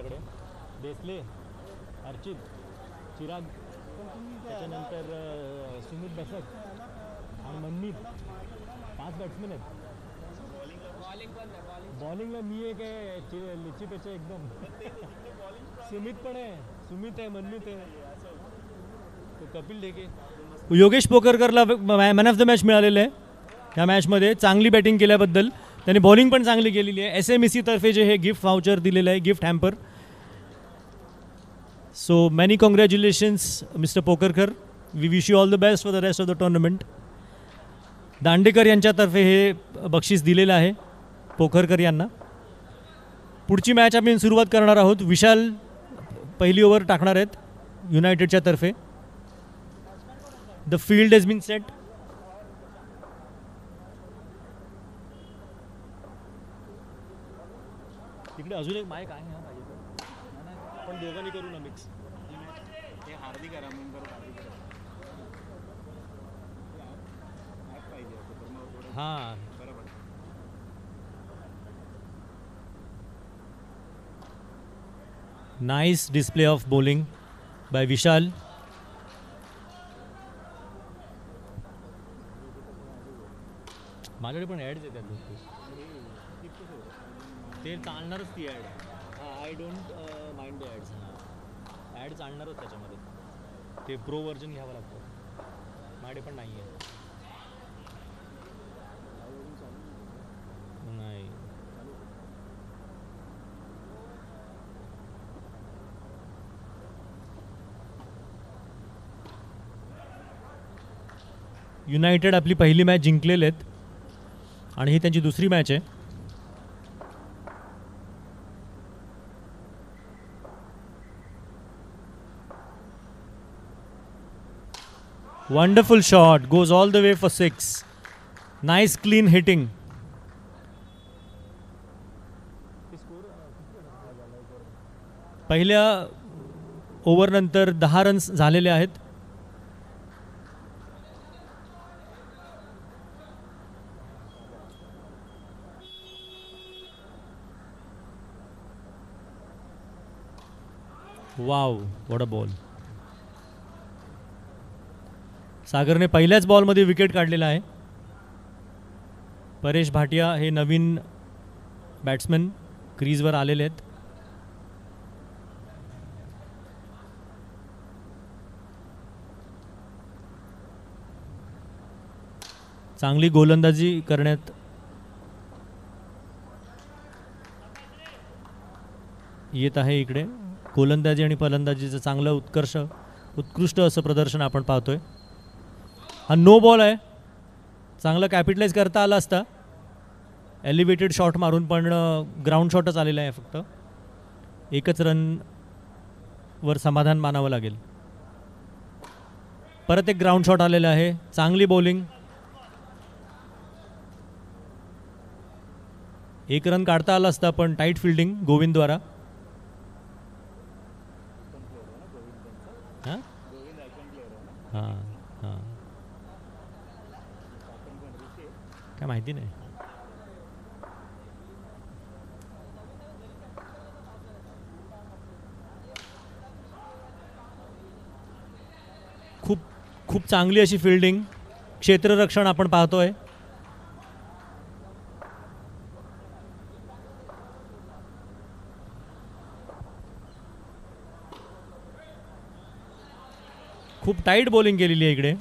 त्यांच्याकडे. देसले, अर्चित, चिराग, त्याच्यानंतर सुमित बसक आणि मनमीत. 5 बॅट्समॅन आहेत. बॉलिंगला मी एक आहे लिचीपेक्षा एकदम. सुमित पण आहे, सुमित आहे, मनमीत आहे, कपिल ढेके. योगेश पोकरकरला मॅन ऑफ द मॅच मिळालेलं आहे ह्या मॅचमध्ये. चांगली बॅटिंग केल्याबद्दल. त्यांनी बॉलिंग पण चांगली केलेली आहे. SMEC तर्फे जे हे गिफ्ट व्हाउचर दिलेलं आहे, gift hamper. So many congratulations mister Pokarkar. We wish you all the best for the rest of the tournament. Dandekar यांच्यातर्फे हे बक्षीस दिलेलं आहे पोखरकर यांना. पुढची मॅच आम्ही सुरुवात करणार आहोत. विशाल पहिली ओव्हर टाकणार आहेत युनायटेडच्या तर्फे. The field has been set. तिकडे अजून एक माईक आहे पण दोघांनी करू ना मिक्स. हां nice display of bowling by Vishal. माझ्याकडे पण ॲड्स येतात ते चालणारच ती ad. I don't mind the ads. Ad चालणारच त्याच्यामध्ये. ते प्रो व्हर्जन घ्यावं लागतं. माझ्याकडे पण नाही आहे. नाही युनायटेड आपली पहिली मॅच जिंकलेले आहेत आणि ही त्यांची दुसरी मॅच आहे. Wonderful shot goes all the way for 6. Nice clean hitting. पहिल्या ओव्हरनंतर 10 रन्स झालेले आहेत. Wow what a ball. सागरने पहिल्याच बॉलमध्ये विकेट काढलेला आहे. परेश भाटिया हे नवीन बॅट्समन क्रीजवर आलेले आहेत. चांगली गोलंदाजी करण्यात येत आहे इकडे. गोलंदाजी आणि फलंदाजीचं चांगलं उत्कृष्ट असं प्रदर्शन आपण पाहतोय. हा नो बॉल आहे. चांगलं कॅपिटलाइज करता आला असता. एलिव्हेटेड शॉट मारून पण ग्राउंड शॉटच आलेला आहे फक्त. एकच रनवर समाधान मानावं लागेल. परत एक ग्राउंड शॉट आलेला आहे. चांगली बॉलिंग. 1 रन काढता आला असता पण टाईट फिल्डिंग गोविंदद्वारा. हां हां हां काय माहिती नाही. खूप चांगली अशी फिल्डिंग. क्षेत्ररक्षण आपण पाहतोय. खूप टाईट बॉलिंग केलेली आहे इकडे.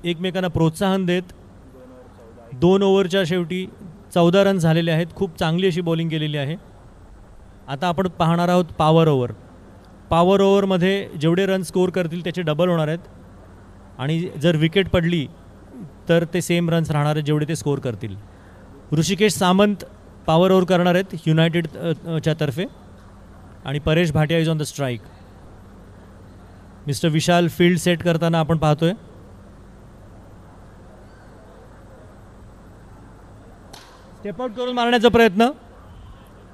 एकमेकांना प्रोत्साहन देत 2 ओव्हरच्या शेवटी 14 रन झालेले आहेत. खूप चांगली अशी बॉलिंग केलेली आहे. आता आपण पाहणार आहोत पॉवर ओव्हर. पॉवर ओव्हरमध्ये जेवढे रन स्कोर करतील त्याचे डबल होणार आहेत आणि जर विकेट पडली तर ते सेम रन्स राहणार आहेत जेवढे ते स्कोर करतील. ऋषिकेश सामंत पॉवर ओव्हर करणार आहेत युनायटेडच्या तर्फे आणि Paresh Bhatia is on the strike. Mister Vishal field set करताना आपण पाहतोय. स्टेप आउट करून मारण्याचा प्रयत्न.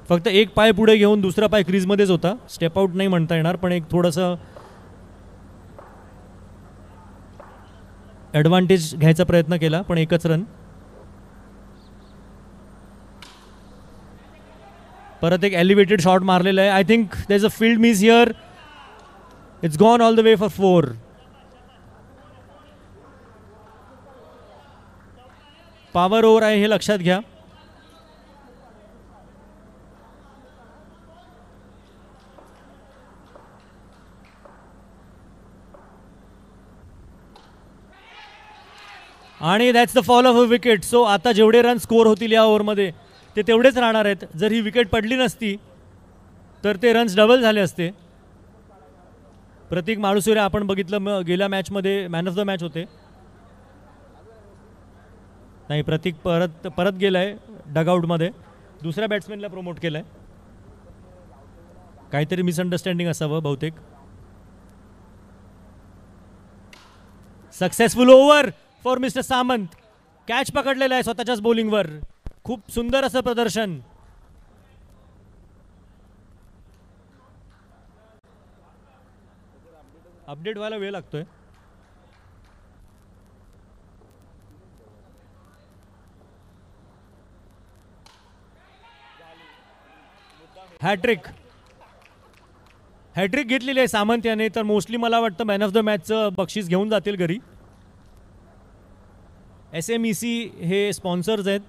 फक्त एक पाय पुढे घेऊन दुसरा पाय क्रीजमध्येच होता. स्टेप आउट नाही म्हणता येणार पण एक थोडंसं ॲडव्हान्टेज घ्यायचा प्रयत्न केला पण एकच रन. परत एक एलिव्हेटेड शॉट मारलेला आहे. I think there is a field miss here. It's gone all the way for 4. Power over आहे हे लक्षात घ्या. आणि that's the fall of a wicket. So आता जेवढे रन स्कोर होतील या ओव्हरमध्ये ते तेवढेच राहणार आहेत. जर ही विकेट पडली नसती तर ते रन्स डबल झाले असते. प्रतीक माळुसरे आपण बघितलं गेल्या मॅचमध्ये मॅन ऑफ द मॅच होते. नाही, प्रतीक परत गेलाय डगआउटमध्ये. दुसऱ्या बॅट्समॅनला प्रमोट केलंय. काहीतरी मिसअंडरस्टँडिंग असावं बहुतेक. Successful over for mister Samant. Catch पकडलेला आहे स्वतःच्याच बॉलिंगवर. खूप सुंदर असं प्रदर्शन. अपडेट व्हायला वेळ लागतोय. हॅट्रिक घेतलेली आहे सामंत याने. तर मोस्टली मला वाटतं मॅन ऑफ द मॅचचं बक्षीस घेऊन जातील घरी. SMEC हे स्पॉन्सर्स आहेत.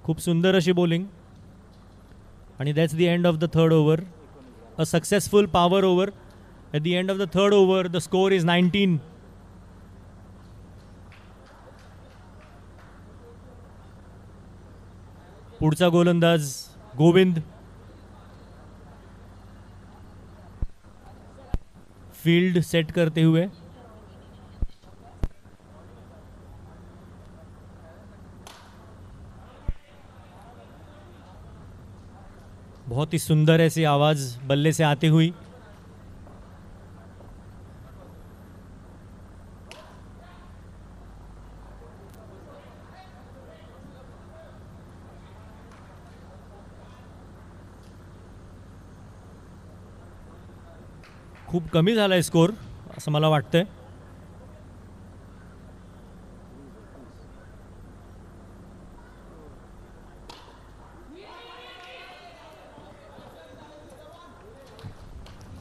खूप सुंदर अशी बॉलिंग. आणि that's the end of the third over. A successful power over. At the end of the third over, the score is 19. पुढचा गोलंदाज गोविंद. फील्ड सेट करते हुए. बहुत ही सुंदर ऐसी आवाज बल्ले से आती हुई. खूप कमी झाला आहे स्कोर असं मला वाटतंय.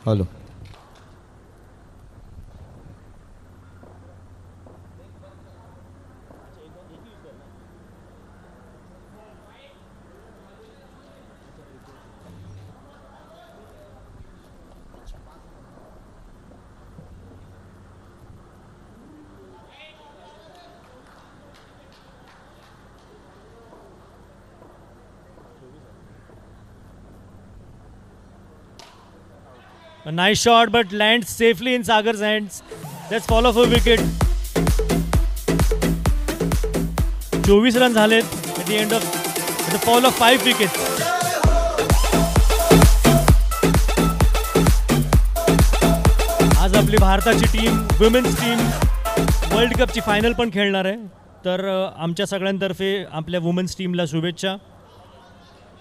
Hello. A nice shot but lands safely in Sagar's hands. That's fall of a wicket. 24 run झालेत at the end of the fall of 5 wickets. आज आपली भारताची टीम, वुमेन्स टीम वर्ल्ड कपची फायनल पण खेळणार आहे. तर आमच्या सगळ्यांतर्फे आपल्या वुमेन्स टीमला शुभेच्छा.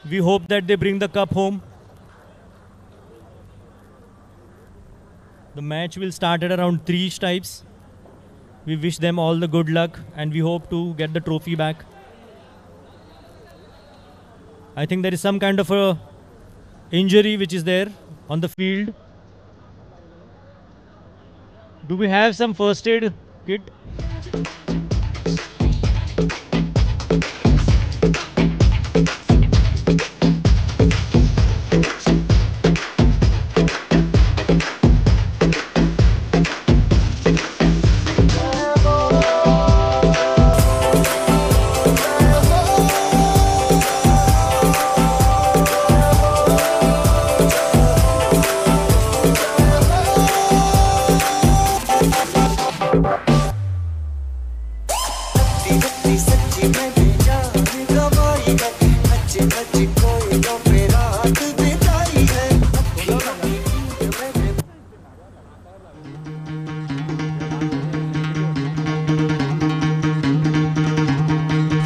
We hope that they bring the cup home. The match will start at around 3 stripes. We wish them all the good luck and we hope to get the trophy back. I think there is some kind of a injury which is there on the field. Do we have some first aid kit?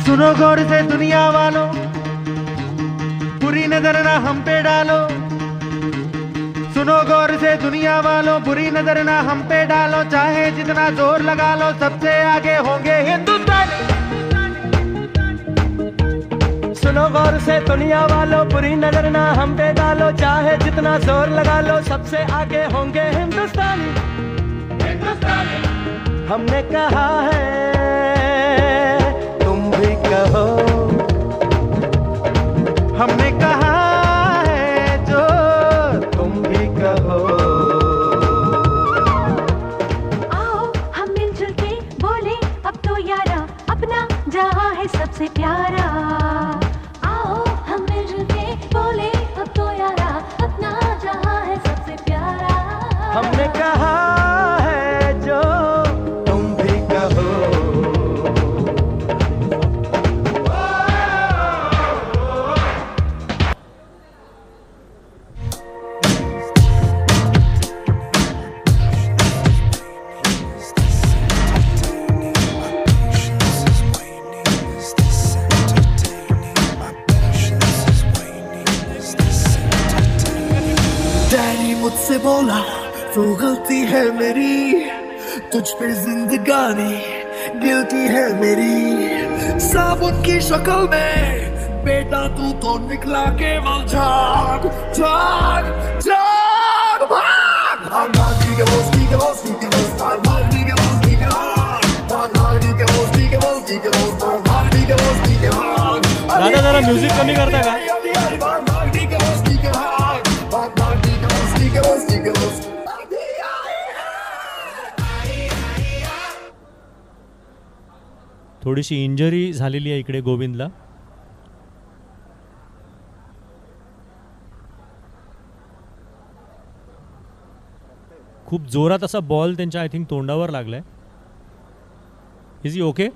सुनो गौर से दुनिया वालों, बुरी नजर ना हम पे डालो. सुनो गौर से दुनिया वालों, बुरी नजर ना हम पे डालो, चाहे जितना जोर लगा लो सबसे आगे होंगे हिंदुस्तानी। सुनो गौर से दुनिया वालों, बुरी नजर ना हम पे डालो, चाहे जितना जोर लगा लो सबसे आगे होंगे हिंदुस्तानी। हमने कहा है तुम भी कहो, हमने कहा है जो तुम भी कहो। आओ हम मिलजुल के बोले अब तो यारा, अपना जहां है सबसे प्यारा। आओ हम मिलजुल के बोले अब तो यारा, अपना जहां है सबसे प्यारा। हमने कहा है जो तुम भी कहो। डैडी मुझसे बोला तो गलती है मेरी, तुझ पे जिंदगानी गिल्टी है मेरी। साबुन की शक्ल में बेटा तू तो निकला केवल झाग झाग झाग भाग। भाग भाग के बोस की के बोस की के बोस, भाग भाग के बोस की के भाग, भाग भाग के बोस की के बोस की के बोस, भाग भाग के बोस की के भाग। दादा जरा म्युझिक कमी करता का? भाग भाग के बोस की के भाग, भाग भाग के बोस की के बोस की के बोस। थोडीशी इंजरी झालेली आहे इकडे गोविंदला. खूप जोरात असा बॉल त्यांच्या आय थिंक तोंडावर लागलाय. Is he okay?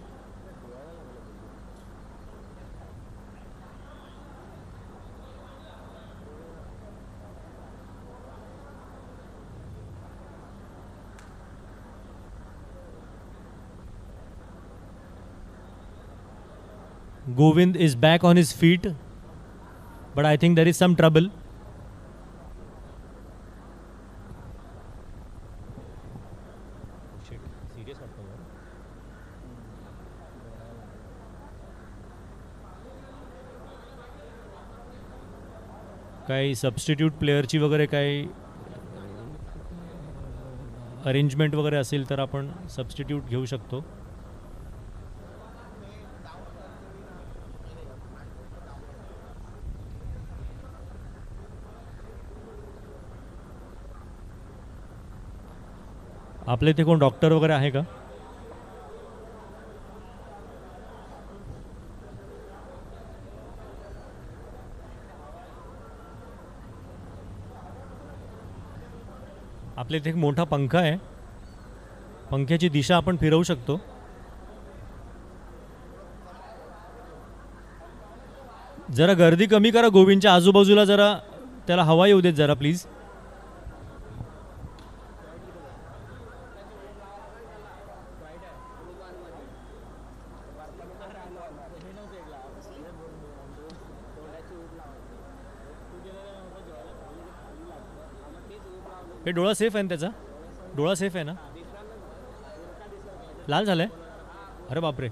Govind is back on his feet, but I think there is some trouble. काही सबस्टिट्यूट प्लेयरची वगैरे काही अरेंजमेंट वगैरे असेल तर आपण सबस्टिट्यूट घेऊ शकतो. आपल्या इथे कोण डॉक्टर वगैरे आहे का? आपल्या इथे एक मोठा पंखा आहे, पंख्याची दिशा आपण फिरवू शकतो. जरा गर्दी कमी करा गोविंदच्या आजूबाजूला, जरा त्याला हवा येऊ देत जरा प्लीज. हे डोळा सेफ आहे ना त्याचा? डोळा सेफ आहे ना? लाल झालाय? अरे बापरे.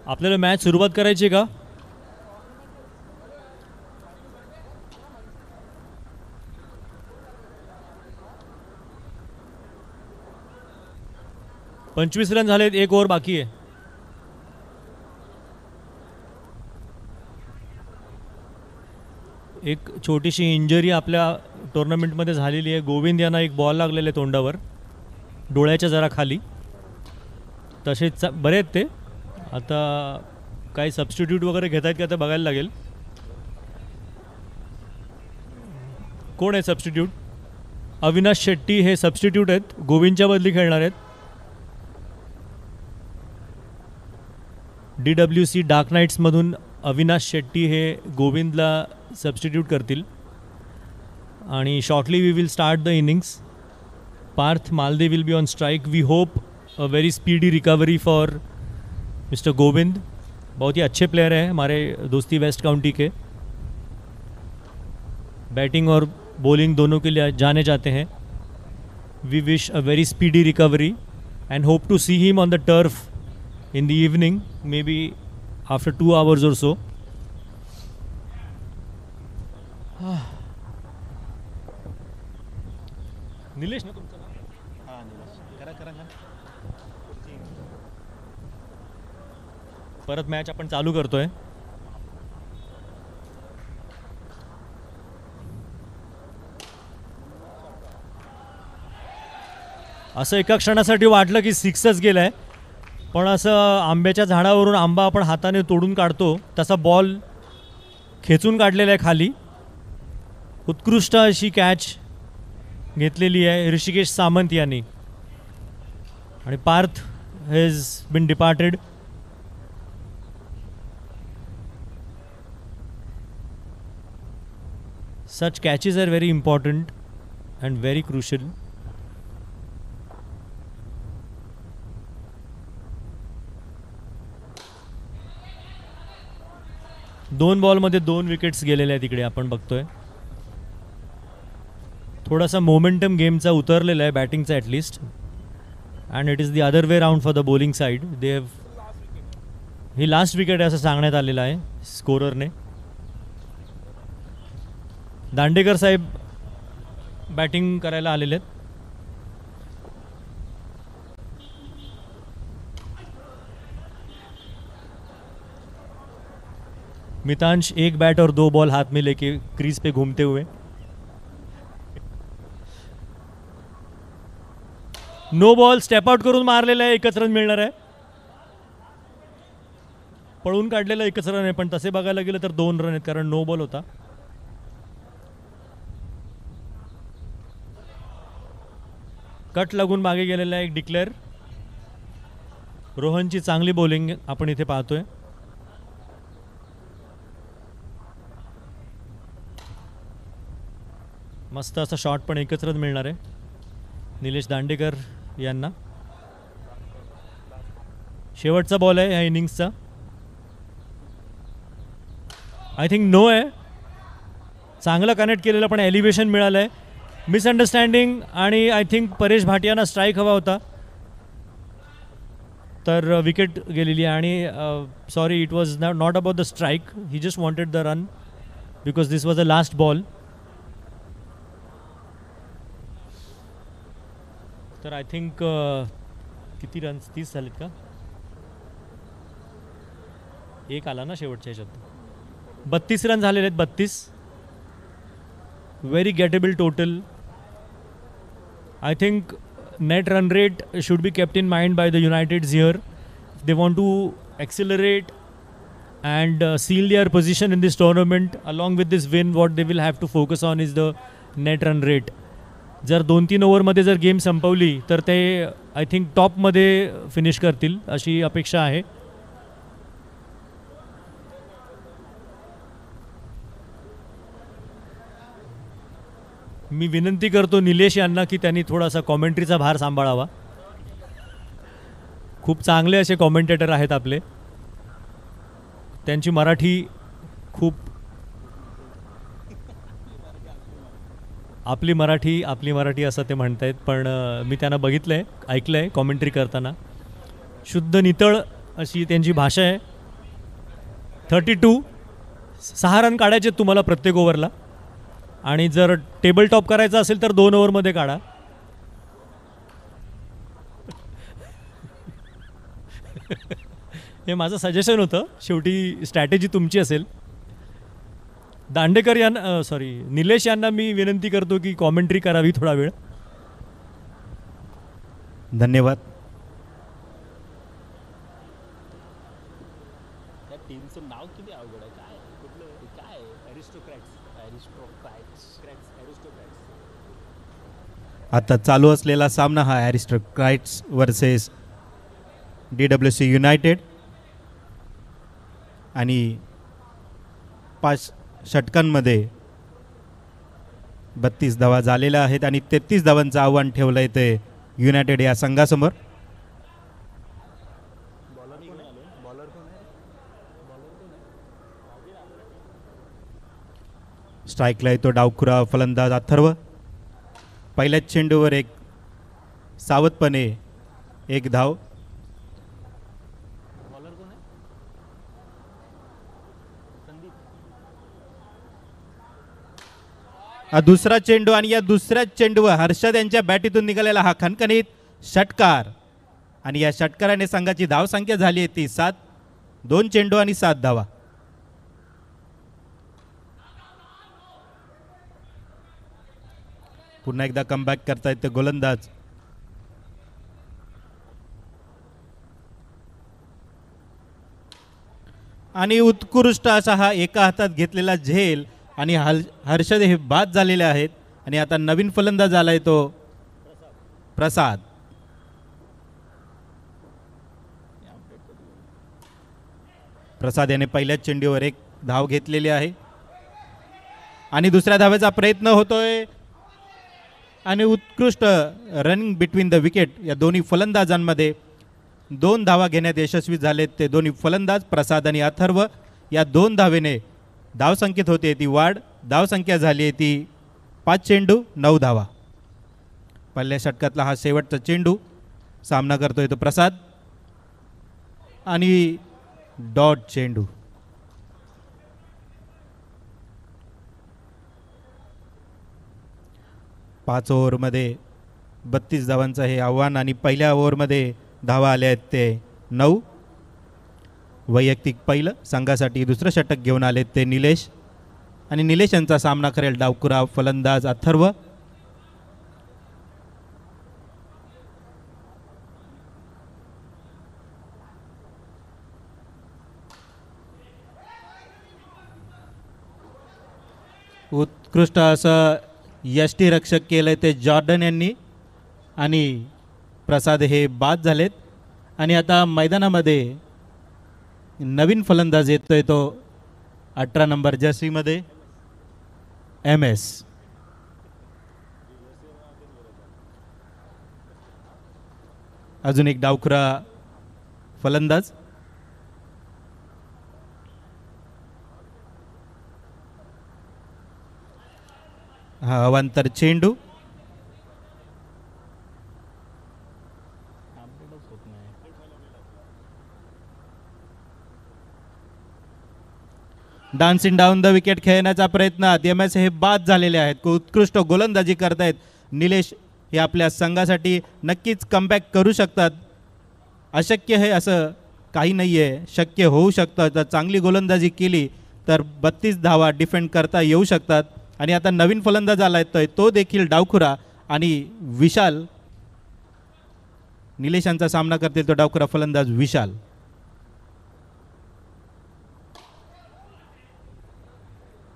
आपल्याला मॅच सुरुवात करायची का? पंचवीस रन झालेत, 1 ओव्हर बाकी आहे. एक छोटीशी इंजरी आपल्या टुर्नामेंटमध्ये झालेली आहे. गोविंद यांना एक बॉल लागलेला आहे तोंडावर, डोळ्याच्या जरा खाली. तसेच बरे आहेत ते. आता काही सबस्टिट्यूट वगैरे घेत आहेत का ते बघायला लागेल. कोण आहे सबस्टिट्यूट? अविनाश शेट्टी हे सबस्टिट्यूट आहेत, गोविंदच्या बदली खेळणार आहेत. DWC डार्क नाईट्समधून अविनाश शेट्टी हे गोविंदला सबस्टिट्यूट करतील. आणि shortly we will start the innings. Parth Malde will be on strike. We hope a very speedy recovery for mister Govind. बहुत ही अच्छे प्लेयर हैं हमारे दोस्ती वेस्ट काउंटी के. बैटिंग और बॉलिंग दोनों के लिए जाने जाते हैं. We wish a very speedy recovery and hope to see him on the turf in the evening, maybe after 2 hours or so. Nilesh ना तुमचं नाव? हां निलेश. करा ना. परत मॅच आपण चालू करतोय. असं एका क्षणासाठी वाटलं की 6च गेलाय, पण असं आंब्याच्या झाडावरून आंबा आपण हाताने तोडून काढतो तसा बॉल खेचून काढलेला आहे खाली. उत्कृष्ट अशी कॅच घेतलेली आहे ऋषिकेश सामंत यांनी आणि Parth has been departed. Such catches are very important and very crucial. दोन बॉलमध्ये 2 विकेट्स गेलेल्या आहेत तिकडे आपण बघतोय. थोडासा मोमेंटम गेमचा उतरलेला आहे बॅटिंगचा at least, and it is the other way round for the bowling side. They have ही लास्ट विकेट आहे असं सांगण्यात आलेलं आहे स्कोररने. दांडेकर साहेब बॅटिंग करायला आलेले आहेत. मितांश एक बैट और 2 बॉल हाथ में लेके क्रीज पे घूमते हुए. नो बॉल स्टेप आउट करून मारलेला आहे, 1च रन मिळणार आहे. पळून काढलेला 1च रन आहे, पण तसे बघायला गेलं तर 2 रन आहेत कारण नो बॉल होता. कट लागून मागे गेलेला एक डिक्लेअर. रोहनची चांगली बॉलिंग आपण इथे पाहतोय. मस्त असा शॉट, पण 1च रन मिळणार आहे निलेश दांडेकर यांना. शेवटचा बॉल आहे ह्या इनिंग्सचा. आय थिंक नो आहे. चांगलं कनेक्ट केलेलं पण एलिव्हेशन मिळालं आहे. मिसअंडरस्टँडिंग आणि आय थिंक परेश भाटियांना स्ट्राईक हवा होता तर विकेट गेलेली आहे. आणि sorry, it was not about the strike. He just wanted the run because this was a last ball. तर आय थिंक किती रन्स 30 झालेत का? एक आला ना शेवटच्या ह्याच्यात. 32 रन झालेले आहेत. 32 very gettable total. I think net run rate should be kept in mind by the Uniteds here. They want to accelerate and seal their position in this tournament. Along with this win, what they will have to focus on is the net run rate. जर 2-3 ओव्हरमध्ये जर game संपवली तर ते I think टॉपमध्ये finish करतील अशी अपेक्षा आहे. मी विनंती करतो निलेश यांना की त्यांनी थोडासा कॉमेंट्रीचा भार सांभाळावा. खूप चांगले असे कॉमेंटेटर आहेत आपले. त्यांची मराठी खूप आपली मराठी असं ते म्हणतायत, पण मी त्यांना बघितलं आहे, ऐकलं आहे कॉमेंट्री करताना. शुद्ध नितळ अशी त्यांची भाषा आहे. 32 6 रन काढायचे तुम्हाला प्रत्येक ओव्हरला, आणि जर टेबल टॉप करायचं असेल तर 2 ओव्हरमध्ये काढा. हे माझं सजेशन होतं. शेवटी स्ट्रॅटेजी तुमची असेल. दांडेकर यांना निलेश यांना मी विनंती करतो की कॉमेंट्री करावी थोडा वेळ. धन्यवाद. त्या टीमचं नाव किती अवघड आहे. काय कुठलं काय ॲरिस्टोक्रॅट्स. आता चालू असलेला सामना हा ॲरिस्टोक्रॅट्स वर्सेस DWC युनायटेड. आणि 5 षटकांमध्ये 32 धावा झालेल्या आहेत आणि 33 धावांचं आव्हान ठेवलं आहे ते युनायटेड या संघासमोर. स्ट्राईकला येतो डावखुरा फलंदाज अथर्व. पहिल्याच चेंडूवर एक सावधपणे एक धाव. दुसरा चेंडू आणि या दुसऱ्या चेंडूवर हर्षद यांच्या बॅटीतून निघालेला हा खणखणीत षटकार. आणि या षटकाराने संघाची धावसंख्या झाली आहे ती 7. 2 चेंडू आणि 7 धावा. पुन्हा एकदा कमबॅक करतायत ते गोलंदाज. आणि उत्कृष्ट असा हा एका हातात घेतलेला झेल आणि हर्षद हे बाद झालेले आहेत. आणि आता नवीन फलंदाज आलाय तो प्रसाद. प्रसाद याने पहिल्याच चेंडूवर एक धाव घेतलेली आहे आणि दुसऱ्या धावेचा प्रयत्न होतोय आणि उत्कृष्ट रनिंग बिटवीन द विकेट या दोन्ही फलंदाजांमध्ये 2 धावा घेण्यात यशस्वी झालेत ते दोन्ही फलंदाज प्रसाद आणि अथर्व. या 2 धावेने धावसंख्येत होते ती वाढ. धावसंख्या झाली आहे ती 5 चेंडू 9 धावा. पहिल्या षटकातला हा शेवटचा चेंडू. सामना करतोय तो प्रसाद आणि डॉट चेंडू. पाच ओव्हरमध्ये 32 धावांचं हे आव्हान आणि पहिल्या ओव्हरमध्ये धावा आल्या आहेत ते 9. वैयक्तिक पहिलं संघासाठी दुसरं षटक घेऊन आलेत ते निलेश आणि निलेश यांचा सामना करेल डावकुरा फलंदाज अथर्व. उत्कृष्ट असं यष्टीरक्षक केलं ते जॉर्डन यांनी आणि प्रसाद हे बाद झालेत. आणि आता मैदानामध्ये नवीन फलंदाज येतोय तो 18 नंबर जर्सीमध्ये MS. अजून एक डावखुरा फलंदाज. हा अवांतर चेंडू. अपडेटच होत नाही. डान्सिंग डाऊन द विकेट खेळण्याचा प्रयत्नात MS हे बाद झालेले आहेत. उत्कृष्ट गोलंदाजी करतायत निलेश. हे आपल्या संघासाठी नक्कीच कमबॅक करू शकतात. अशक्य हे असं काही नाही आहे, शक्य होऊ शकतं. तर चांगली गोलंदाजी केली तर 32 धावा डिफेंड करता येऊ शकतात. आणि आता नवीन फलंदाज आला येतोय तो देखील डावखुरा आणि विशाल. निलेशांचा सामना करतील तो डावखुरा फलंदाज विशाल.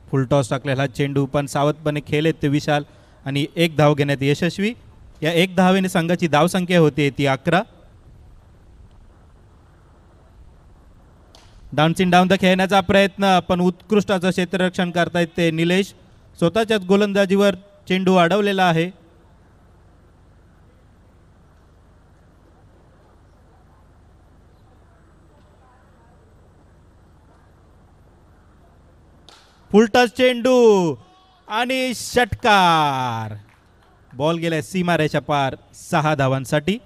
फुल टॉस टाकलेला चेंडू पण सावधपणे खेळलेत ते विशाल आणि एक धाव घेण्यात यशस्वी. या एक धावेने संघाची धावसंख्या होती ती 11. डान्सिंग डाऊन द खेळण्याचा प्रयत्न पण उत्कृष्ट असं क्षेत्ररक्षण करतायत ते निलेश. स्वतःच्याच गोलंदाजीवर चेंडू अडवलेला आहे. फुलटॉस चेंडू आणि षटकार. बॉल गेलाय सीमारेषा पार 6 धावांसाठी.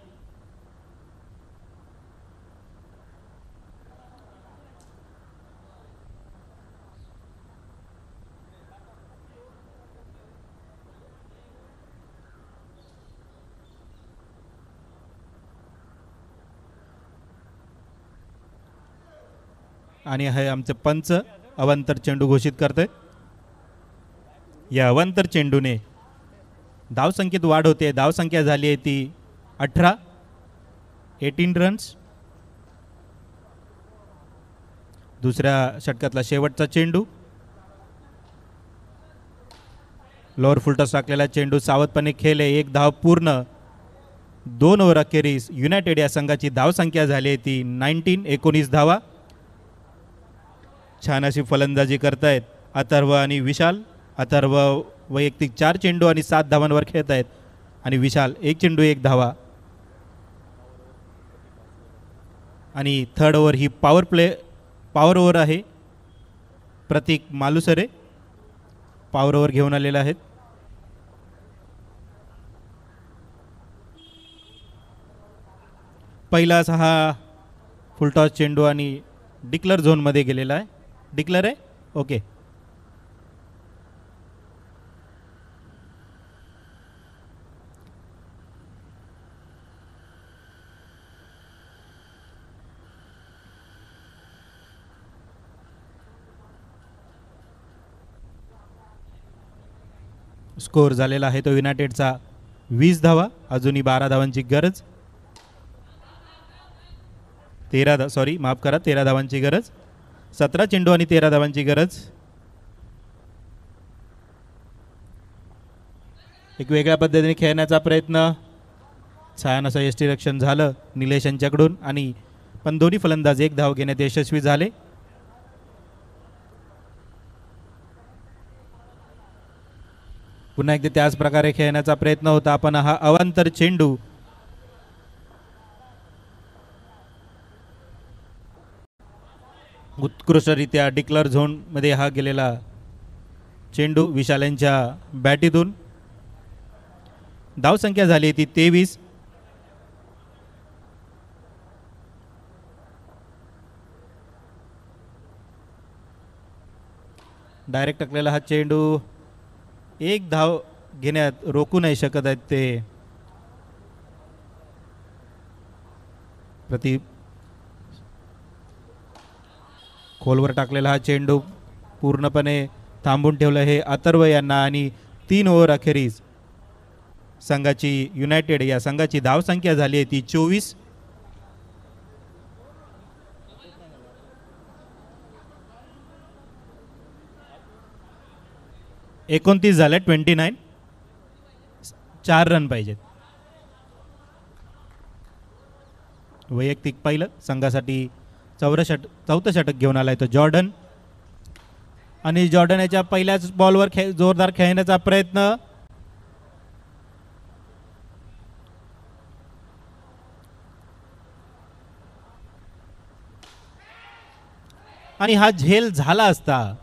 आणि हे आमचे पंच अवांतर चेंडू घोषित करतोय. या अवांतर चेंडूने धावसंख्येत वाढ होते. धावसंख्या झाली आहे ती 18 रन्स. दुसऱ्या षटकातला शेवटचा चेंडू. लोअर फुलटॉस टाकलेला चेंडू सावधपणे खेळले. एक धाव पूर्ण. 2 ओव्हर अखेरीस युनायटेड या संघाची धावसंख्या झाली आहे ती 19 धावा. छान अशी फलंदाजी करतायत अथर्व आणि विशाल. अथर्व वैयक्तिक 4 चेंडू आणि 7 धावांवर खेळत आहेत आणि विशाल 1 चेंडू 1 धावा. आणि थर्ड ओव्हर ही पॉवर ओव्हर आहे. प्रतीक मालुसरे पॉवर ओव्हर घेऊन आलेले आहेत. पहिलाच हा फुलटॉस चेंडू आणि डिक्लर झोनमध्ये गेलेला आहे. डिक्लर आहे ओके. स्कोर झालेला आहे तो युनायटेडचा 20 धावा. अजूनही 12 धावांची गरज. 13 धावांची गरज. 17 चेंडू आणि 13 धावांची गरज. एक वेगळ्या पद्धतीने खेळण्याचा प्रयत्न, छान असं यष्टीरक्षण झालं निलेश यांच्याकडून, आणि पण दोन्ही फलंदाज एक धाव घेण्यात यशस्वी झाले. पुन्हा एकदा त्याच प्रकारे खेळण्याचा प्रयत्न होता, पण हा अवांतर चेंडू उत्कृष्टरित्या डिक्लर झोनमध्ये हा गेलेला चेंडू विशाल यांच्या बॅटीतून. धावसंख्या झाली ती 23. डायरेक्ट टाकलेला हा चेंडू एक धाव घेण्यात रोखू नाही शकत आहेत ते प्रति. खोलवर टाकलेला हा चेंडू पूर्णपणे थांबून ठेवलं हे अथर्व यांना, आणि 3 ओव्हर अखेरीस संघाची युनायटेड या संघाची धावसंख्या झाली आहे ती 24. एकोणतीस झाले, 29. 4 रन पाहिजेत. वैयक्तिक पहिलं संघासाठी चौथं षटक घेऊन आलाय तो जॉर्डन, आणि जॉर्डन याच्या पहिल्याच बॉलवर जोरदार खेळण्याचा प्रयत्न, आणि हा झेल झाला असता,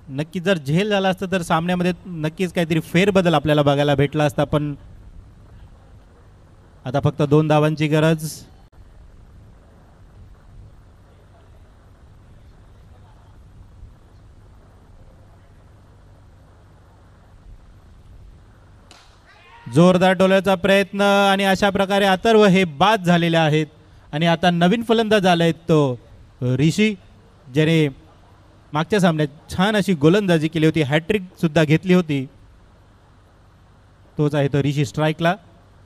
नक्की जर झेल झाला असता तर सामन्यामध्ये नक्कीच काहीतरी फेरबदल आपल्याला बघायला भेटला असता, पण आता फक्त 2 धावांची गरज. जोरदार डोल्याचा प्रयत्न, आणि अशा प्रकारे अथर्व हे बाद झालेले आहेत. आणि आता नवीन फलंदाज आले आहेत तो ऋषी, ज्याने मागच्या सामन्यात छान अशी गोलंदाजी केली होती, हॅट्रिक सुद्धा घेतली होती. तोच आहे तो ऋषी स्ट्राईकला.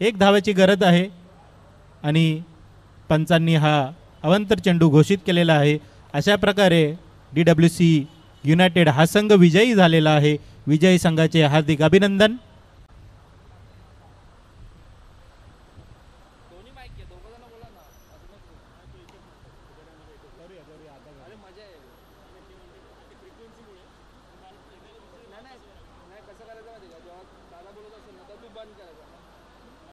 1 धावाची गरज आहे, आणि पंचांनी हा अवांतर चेंडू घोषित केलेला आहे. अशा प्रकारे DWC युनायटेड हा संघ विजयी झालेला आहे. विजयी संघाचे हार्दिक अभिनंदन.